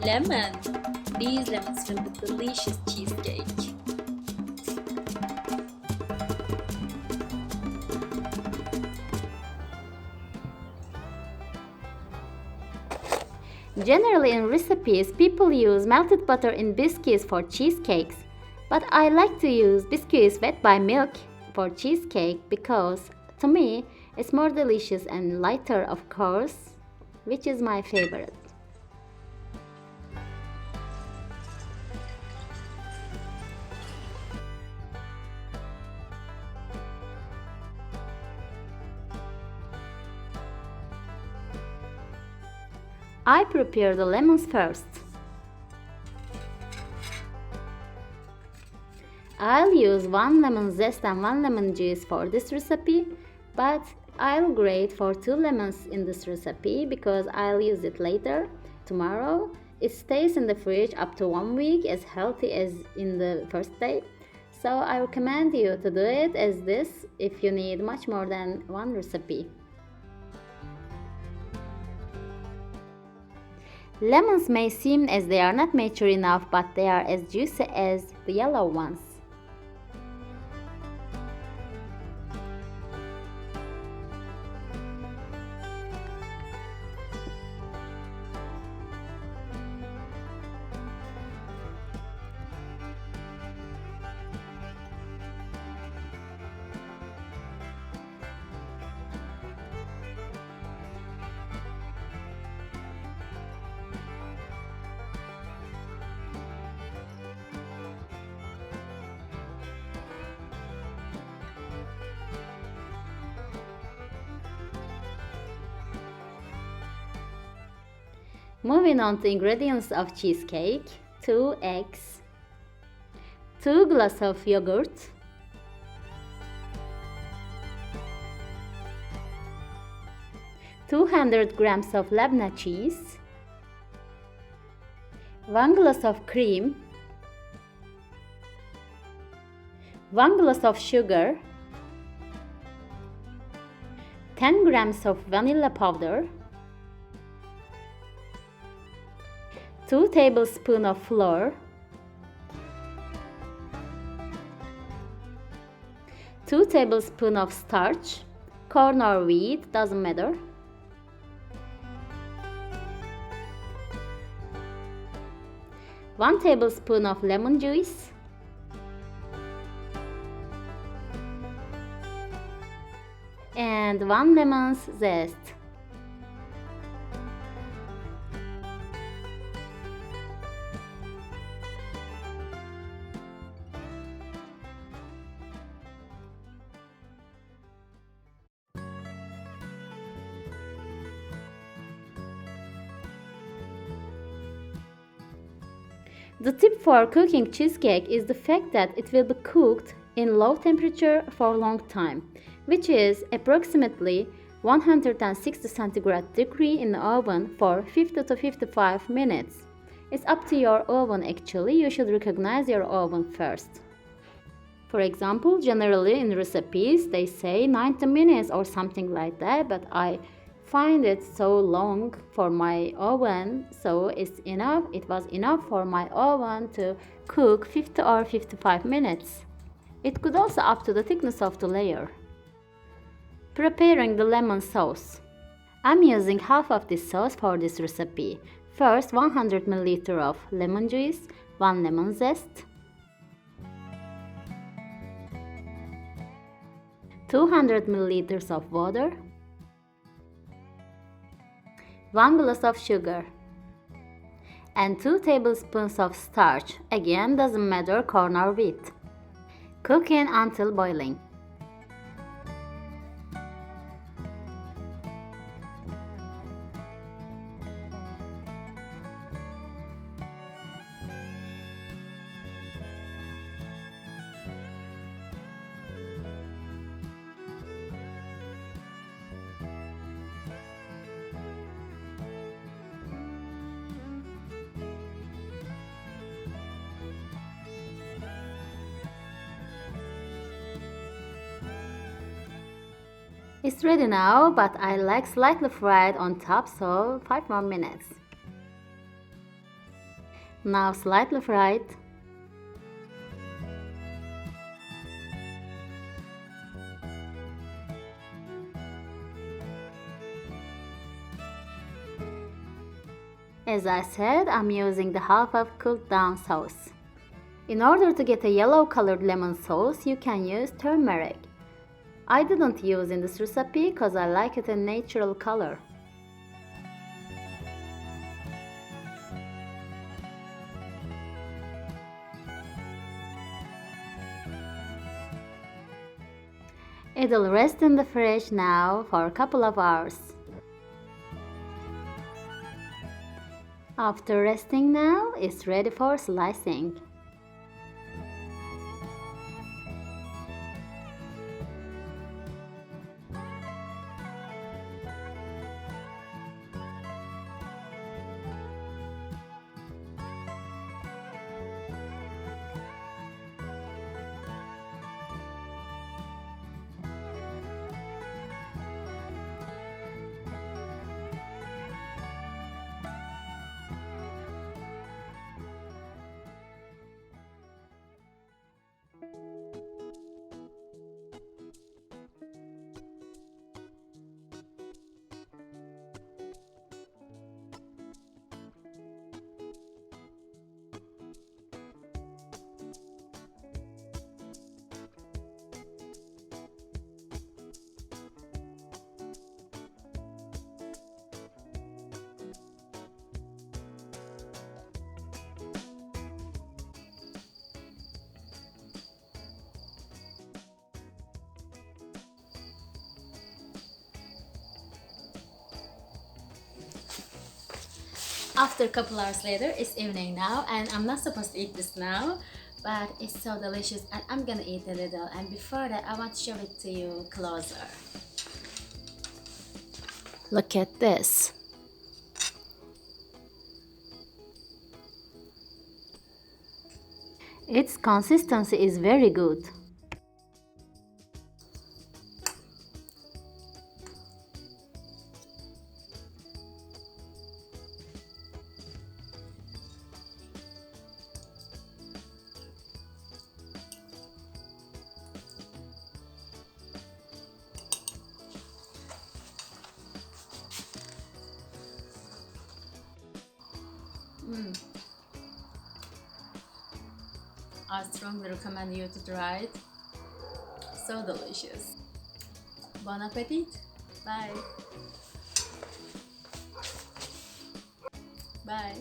Lemon. These lemons will be delicious cheesecake. Generally in recipes, people use melted butter in biscuits for cheesecakes, but I like to use biscuits wet by milk for cheesecake because to me it's more delicious and lighter, of course, which is my favorite. I prepare the lemons first. I'll use 1 lemon zest and 1 lemon juice for this recipe, but I'll grate for 2 lemons in this recipe because I'll use it later, tomorrow. It stays in the fridge up to 1 week, as healthy as in the first day. So I recommend you to do it as this if you need much more than one recipe. Lemons may seem as they are not mature enough, but they are as juicy as the yellow ones. Moving on to ingredients of cheesecake: 2 eggs, 2 glasses of yogurt, 200 grams of labneh cheese, 1 glass of cream, 1 glass of sugar, 10 grams of vanilla powder, 2 tablespoons of flour, 2 tablespoons of starch, corn or wheat, doesn't matter, 1 tablespoon of lemon juice, and 1 lemon's zest. The tip for cooking cheesecake is the fact that it will be cooked in low temperature for a long time, which is approximately 160 centigrade degree in the oven for 50 to 55 minutes. It's up to your oven actually, you should recognize your oven first. For example, generally in recipes they say 90 minutes or something like that, but I find it so long for my oven, so it was enough for my oven to cook 50 or 55 minutes. It could also up to the thickness of the layer. Preparing the lemon sauce. I'm using half of this sauce for this recipe. First, 100 ml of lemon juice, 1 lemon zest, 200 ml of water, 1 glass of sugar, and 2 tablespoons of starch, again doesn't matter corn or wheat. Cooking until boiling. It's ready now, but I like slightly fried on top, so 5 more minutes. Now slightly fried. As I said, I'm using the half of cooled down sauce. In order to get a yellow colored lemon sauce, you can use turmeric. I didn't use in this recipe because I like it a natural color. It'll rest in the fridge now for a couple of hours. After resting now, it's ready for slicing. After a couple hours later, it's evening now, and I'm not supposed to eat this now, but it's so delicious and I'm gonna eat a little. And before that, I want to show it to you closer. Look at this. Its consistency is very good. I strongly recommend you to try it. So delicious. Bon appetit. Bye. Bye.